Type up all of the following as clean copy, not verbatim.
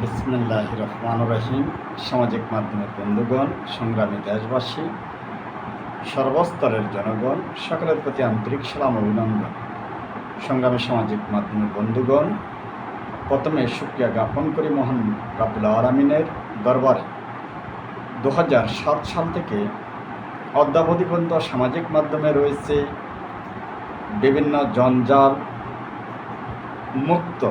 বিসমিল্লাহির রহমানির রহিম। সামাজিক মাধ্যমের বন্ধুগণ, সংগ্রামী দেশবাসী, সর্বস্তরের জনগণ, সকলের প্রতি আন্তরিক সালাম অভিনন্দন। সংগ্রামী সামাজিক মাধ্যমের বন্ধুগণ, প্রথমে শুকরিয়া জ্ঞাপন করি মহান রব্বুল আলামিনের দরবারে। 2007 সাল থেকে অদ্যাবধি পর্যন্ত সামাজিক মাধ্যমে রয়েছে বিভিন্ন জঞ্জাল মুক্ত,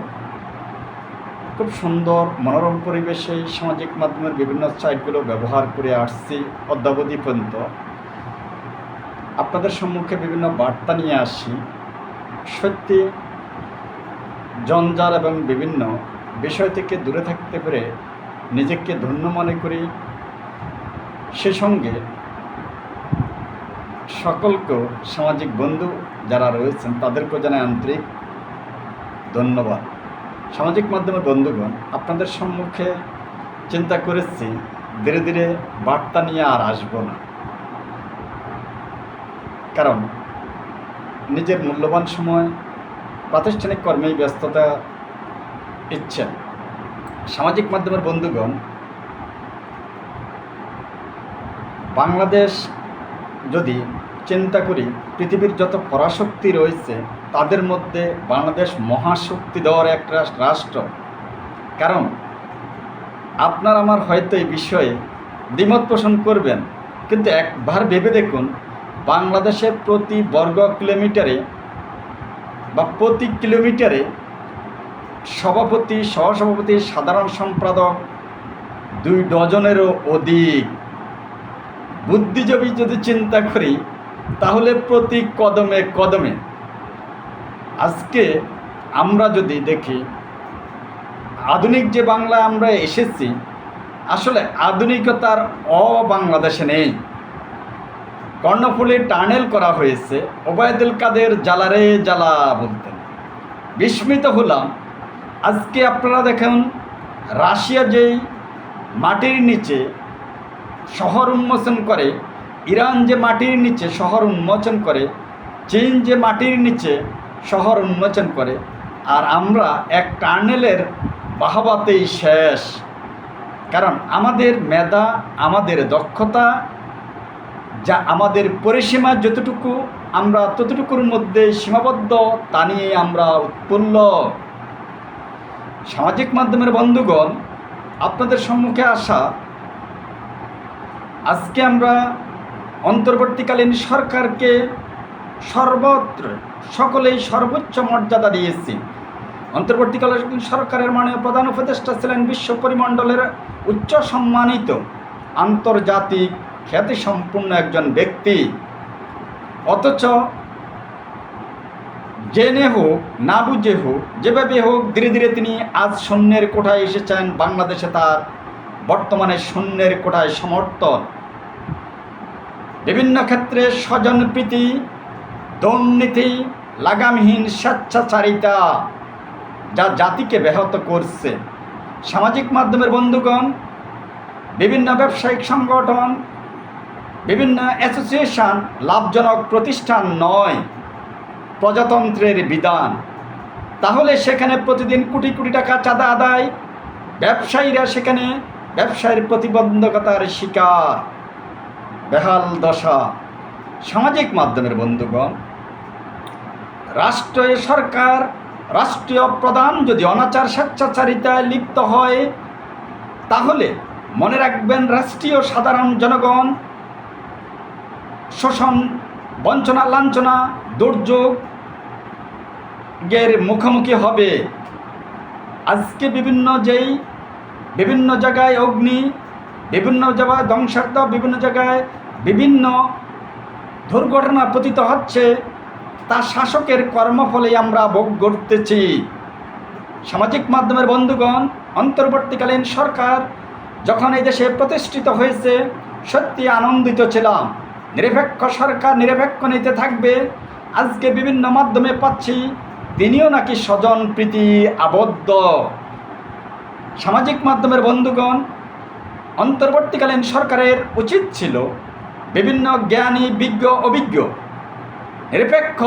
খুব সুন্দর মনোরম পরিবেশে সামাজিক মাধ্যমের বিভিন্ন সাইটগুলো ব্যবহার করে আসছি। অদ্যাবধি পর্যন্ত আপনাদের সম্মুখে বিভিন্ন বার্তা নিয়ে আসি। সত্যি জঞ্জাল এবং বিভিন্ন বিষয় থেকে দূরে থাকতে পেরে নিজেকে ধন্য মনে করি। সে সঙ্গে সকলকেও, সামাজিক বন্ধু যারা রয়েছেন তাদেরকেও জানাই আন্তরিক ধন্যবাদ। সামাজিক মাধ্যমের বন্ধুগণ, আপনাদের সম্মুখে চিন্তা করেছি ধীরে ধীরে বার্তা নিয়ে আর আসবো না, কারণ নিজের মূল্যবান সময় প্রাতিষ্ঠানিক কর্মেই ব্যস্ততা ইচ্ছেন। সামাজিক মাধ্যমের বন্ধুগণ, বাংলাদেশ যদি চিন্তা করি, পৃথিবীর যত পরাশক্তি রয়েছে তাদের মধ্যে বাংলাদেশ মহাশক্তি দেওয়ার একটা রাষ্ট্র। কারণ আপনার আমার হয়তো এই বিষয়ে দ্বিমত পোষণ করবেন, কিন্তু একবার ভেবে দেখুন, বাংলাদেশের প্রতি বর্গ কিলোমিটারে বা প্রতি কিলোমিটারে সভাপতি, সহসভাপতি, সাধারণ সম্পাদক 2 ডজনেরও অধিক। বুদ্ধিজীবী যদি চিন্তা করি তাহলে প্রতি কদমে কদমে। আজকে আমরা যদি দেখি আধুনিক যে বাংলায় আমরা এসেছি, আসলে আধুনিকতার বাংলাদেশে নেই। কর্ণফুলী টানেল করা হয়েছে, ওবায়দুল কাদের জ্বালারে জ্বালা বলতেন। বিস্মিত হলাম আজকে আপনারা দেখুন, রাশিয়া যেই মাটির নিচে শহর উন্মোচন করে, ইরান যে মাটির নিচে শহর উন্মোচন করে, চীন যে মাটির নিচে শহর উন্মোচন করে, আর আমরা এক টানেলের বাহবাতেই শেষ। কারণ আমাদের মেধা, আমাদের দক্ষতা, যা আমাদের পরিসীমা যতটুকু, আমরা ততটুকুর মধ্যে সীমাবদ্ধ, তা নিয়ে আমরা উৎফুল্ল। সামাজিক মাধ্যমের বন্ধুগণ, আপনাদের সম্মুখে আসা, আজকে আমরা অন্তর্বর্তীকালীন সরকারকে সর্বত্র সকলেই সর্বোচ্চ মর্যাদা দিয়েছি। অন্তর্বর্তীকালীন সরকারের মাননীয় প্রধান উপদেষ্টা ছিলেন বিশ্ব পরিমণ্ডলের উচ্চ সম্মানিত, আন্তর্জাতিক খ্যাতিসম্পন্ন একজন ব্যক্তি। অথচ জেনে হোক না বুঝে হোক, যেভাবে হোক, ধীরে ধীরে তিনি আজ শূন্যের কোঠায় এসেছেন। বাংলাদেশে তার বর্তমানে শূন্যের কোঠায় সমর্থন, বিভিন্ন ক্ষেত্রে স্বজনপ্রীতি, দুর্নীতি, লাগামহীন স্বেচ্ছাচারিতা, যা জাতিকে ব্যাহত করছে। সামাজিক মাধ্যমের বন্ধুগণ, বিভিন্ন ব্যবসায়িক সংগঠন, বিভিন্ন অ্যাসোসিয়েশন লাভজনক প্রতিষ্ঠান নয়, প্রজাতন্ত্রের বিধান। তাহলে সেখানে প্রতিদিন কোটি কোটি টাকা চাঁদা আদায়, ব্যবসায়ীরা সেখানে ব্যবসায়ের প্রতিবন্ধকতার শিকার, বেহাল দশা। সামাজিক মাধ্যমের বন্ধুগণ, রাষ্ট্রীয় সরকার, রাষ্ট্রীয় প্রধান যদি অনাচার স্বেচ্ছাচারিতায় লিপ্ত হয়, তাহলে মনে রাখবেন রাষ্ট্রীয় সাধারণ জনগণ শোষণ, বঞ্চনা, লাঞ্ছনা, দুর্যোগের মুখোমুখি হবে। আজকে বিভিন্ন জায়গায় অগ্নি, বিভিন্ন জায়গায় ধ্বংসার্থ, বিভিন্ন জায়গায় বিভিন্ন দুর্ঘটনা পতিত হচ্ছে, তা শাসকের কর্মফলেই আমরা ভোগ করতেছি। সামাজিক মাধ্যমের বন্ধুগণ, অন্তর্বর্তীকালীন সরকার যখন এই দেশে প্রতিষ্ঠিত হয়েছে, সত্যি আনন্দিত ছিলাম। নিরপেক্ষ সরকার, নিরপেক্ষ নীতি থাকবে। আজকে বিভিন্ন মাধ্যমে পাচ্ছি তিনিও নাকি স্বজন প্রীতি আবদ্ধ। সামাজিক মাধ্যমের বন্ধুগণ, অন্তর্বর্তীকালীন সরকারের উচিত ছিল বিভিন্ন জ্ঞানী, বিজ্ঞ, অভিজ্ঞ, নিরপেক্ষ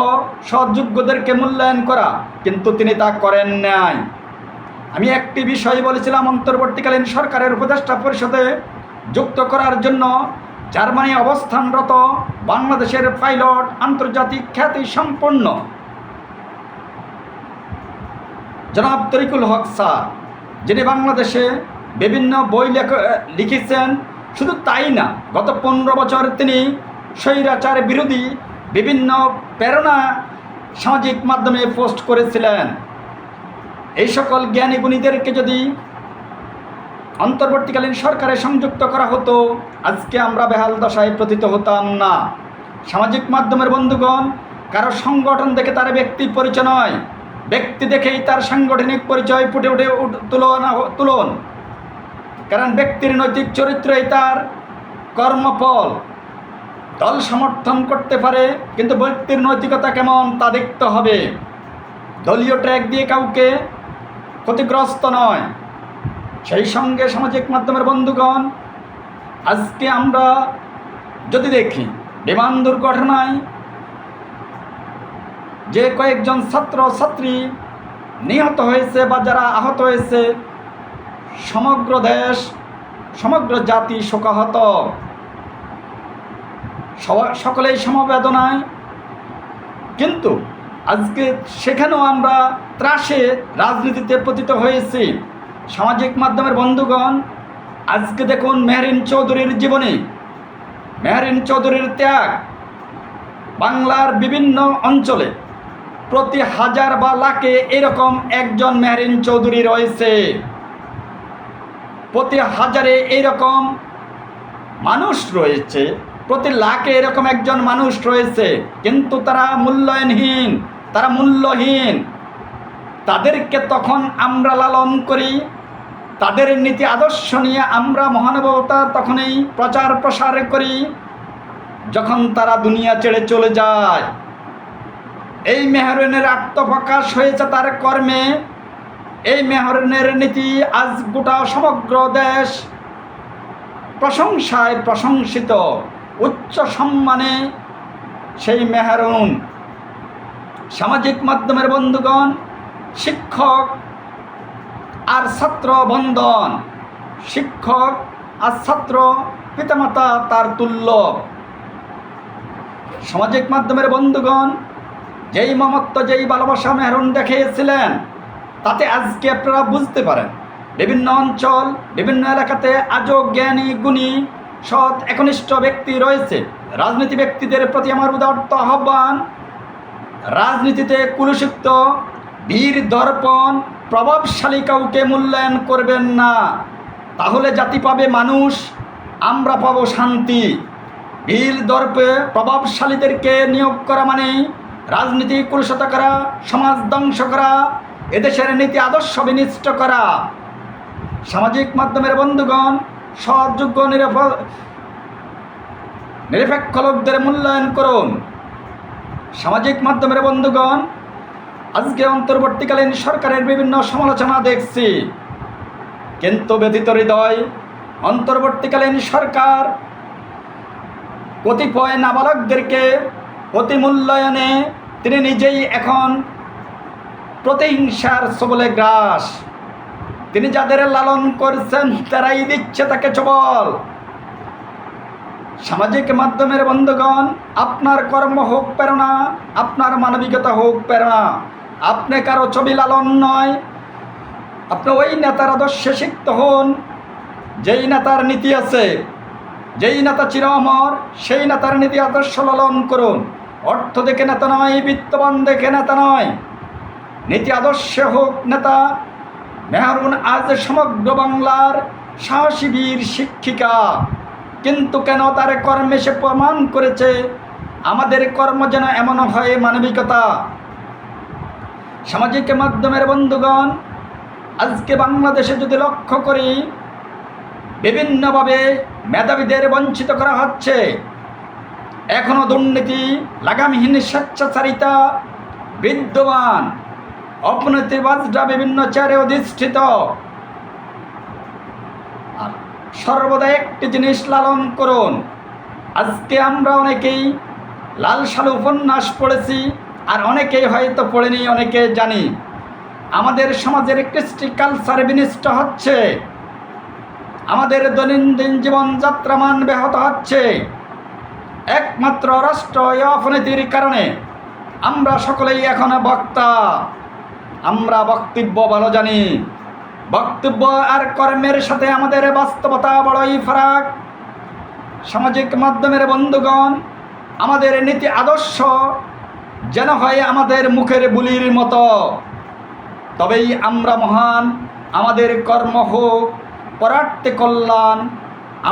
সৎযোগ্যদেরকে মূল্যায়ন করা, কিন্তু তিনি তা করেন নাই। আমি একটি বিষয় বলেছিলাম, অন্তর্বর্তীকালীন সরকারের উপদেষ্টা পরিষদে যুক্ত করার জন্য জার্মানি অবস্থানরত বাংলাদেশের পাইলট আন্তর্জাতিক খ্যাতি সম্পন্ন জনাব তরিকুল হক স্যার, যিনি বাংলাদেশে বিভিন্ন বই লিখেছেন। শুধু তাই না, গত 15 বছর তিনি স্বৈরাচার বিরোধী বিভিন্ন প্রেরণা সামাজিক মাধ্যমে পোস্ট করেছিলেন। এই সকল জ্ঞানী গুণীদেরকে যদি অন্তর্বর্তীকালীন সরকারে সংযুক্ত করা হতো, আজকে আমরা বেহাল দশায় পতিত হতাম না। সামাজিক মাধ্যমের বন্ধুগণ, কারো সংগঠন দেখে তার ব্যক্তি পরিচয় নয়, ব্যক্তি দেখেই তার সাংগঠনিক পরিচয় ফুটে উঠে তুলন। কারণ ব্যক্তির নৈতিক চরিত্রই তার কর্মফল। দল সমর্থন করতে পারে, কিন্তু ব্যক্তির নৈতিকতা কেমন তা দেখতে হবে। দলীয় ট্র্যাক দিয়ে কাউকে ক্ষতিগ্রস্ত নয়। সেই সঙ্গে সামাজিক মাধ্যমের বন্ধুগণ, আজকে আমরা যদি দেখি বিমান দুর্ঘটনায় যে কয়েকজন ছাত্র ছাত্রী নিহত হয়েছে বা যারা আহত হয়েছে, সমগ্র দেশ সমগ্র জাতি শোকাহত, সকলেই সমবেদনায়। কিন্তু আজকে সেখানেও আমরা ত্রাসে রাজনীতিতে পতিত হয়েছি। সামাজিক মাধ্যমের বন্ধুগণ, আজকে দেখুন মেহরিন চৌধুরীর জীবনী, মেহরিন চৌধুরীর ত্যাগ। বাংলার বিভিন্ন অঞ্চলে প্রতি হাজার বা লাখে এরকম একজন মেহরিন চৌধুরী রয়েছে, প্রতি হাজারে এইরকম মানুষ রয়েছে, প্রতি লাখে এরকম একজন মানুষ রয়েছে, কিন্তু তারা মূল্যায়নহীন, তারা মূল্যহীন। তাদেরকে তখন আমরা লালন করি, তাদের নীতি আদর্শ নিয়ে আমরা মহানুভবতা তখনই প্রচার প্রসার করি যখন তারা দুনিয়া ছেড়ে চলে যায়। এই মেহরিনের আত্মপ্রকাশ হয়েছে তার কর্মে। এই মেহরিনের নীতি আজ গোটা সমগ্র দেশ প্রশংসায় প্রশংসিত, উচ্চ সম্মানে সেই মেহরুন। সামাজিক মাধ্যমের বন্ধুগণ, শিক্ষক আর ছাত্র বন্ধন, শিক্ষক আর ছাত্র পিতামাতা তার তুল্য। সামাজিক মাধ্যমের বন্ধুগণ, যেই মমত্ব যেই ভালোবাসা মেহরুন দেখিয়েছিলেন, তাতে আজকে আপনারা বুঝতে পারেন বিভিন্ন অঞ্চল বিভিন্ন এলাকাতে আজও জ্ঞানী গুণী সৎ একনিষ্ঠ ব্যক্তি রয়েছে। রাজনীতি ব্যক্তিদের প্রতি আমার উদাত্ত আহ্বান, রাজনীতিতে কুলুষিক্ত বীর দর্পণ প্রভাবশালী কাউকে মূল্যায়ন করবেন না, তাহলে জাতি পাবে মানুষ, আমরা পাবো শান্তি। বীর দর্পে প্রভাবশালীদেরকে নিয়োগ করা মানে রাজনীতি কুলুষতা করা, সমাজ ধ্বংস করা, এদেশের নীতি আদর্শ বিনষ্ট করা। সামাজিক মাধ্যমের বন্ধুগণ, সৎযোগ্য নিরপেক্ষ লোকদের মূল্যায়ন করুন। সামাজিক মাধ্যমের বন্ধুগণ, আজকে অন্তর্বর্তীকালীন সরকারের বিভিন্ন সমালোচনা দেখছি, কিন্তু ব্যথিত হৃদয় অন্তর্বর্তীকালীন সরকার কতিপয় নাবালকদেরকে অতি মূল্যায়নে তিনি নিজেই এখন প্রতিহিংসার সবলে গ্রাস। তিনি যাদের লালন করছেন তারাই দিচ্ছে তাকে চবল। সামাজিক মাধ্যমের বন্ধুগণ, আপনার কর্ম হোক প্রেরণা, আপনার মানবিকতা হোক প্রেরণা। আপনি কারো ছবি লালন নয়, আপনি ওই নেতার আদর্শে সিক্ত হন যেই নেতার নীতি আছে, যেই নেতা চির অমর, সেই নেতার নীতি আদর্শ লালন করুন। অর্থ দেখে নেতা নয়, বিত্তবান দেখে নেতা নয়, নীতি আদর্শে হোক নেতা। মেহরুন আজ সমগ্র বাংলার সাহসী বীর শিক্ষিকা, কিন্তু কেন তার কর্মে সে প্রমাণ করেছে আমাদের কর্ম যেন এমন হয় মানবিকতা। সামাজিক মাধ্যমের বন্ধুগণ, আজকে বাংলাদেশে যদি লক্ষ্য করি, বিভিন্নভাবে মেধাবীদের বঞ্চিত করা হচ্ছে। এখনও দুর্নীতি, লাগামহীন স্বেচ্ছাচারিতা বিদ্যমান, অপনীতিবাজরা বিভিন্ন চেয়ারে অধিষ্ঠিত। আর সর্বদা একটি জিনিস লালন করুন। আজকে আমরা অনেকেই লাল সালু উপন্যাস পড়েছি, আর অনেকেই হয়তো পড়েনি, অনেকে জানি। আমাদের সমাজের কৃষ্টি কালচার বিনষ্ট হচ্ছে, আমাদের দৈনন্দিন জীবনযাত্রা মান ব্যাহত হচ্ছে। একমাত্র রাষ্ট্র অর্থনীতির কারণে আমরা সকলেই এখন বক্তা, আমরা বক্তব্য ভালো জানি, বক্তব্য আর কর্মের সাথে আমাদের বাস্তবতা বড়ই ফারাক। সামাজিক মাধ্যমের বন্ধুগণ, আমাদের নীতি আদর্শ যেন হয় আমাদের মুখের বুলির মতো, তবেই আমরা মহান। আমাদের কর্ম হোক পরার্থে কল্যাণ,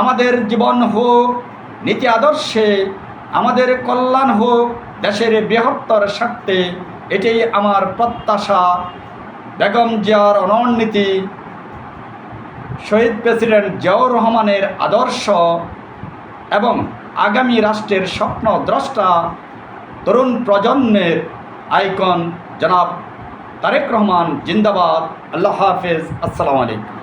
আমাদের জীবন হোক নীতি আদর্শে, আমাদের কল্যাণ হোক দেশের বৃহত্তর স্বার্থে, এটাই আমার প্রত্যাশা। বেগম জিয়ার অনন্যনীতি, শহীদ প্রেসিডেন্ট জিয়াউর রহমানের আদর্শ এবং আগামী রাষ্ট্রের স্বপ্ন দ্রষ্টা তরুণ প্রজন্মের আইকন জনাব তারেক রহমান জিন্দাবাদ। আল্লাহ হাফেজ। আসসালামু আলাইকুম।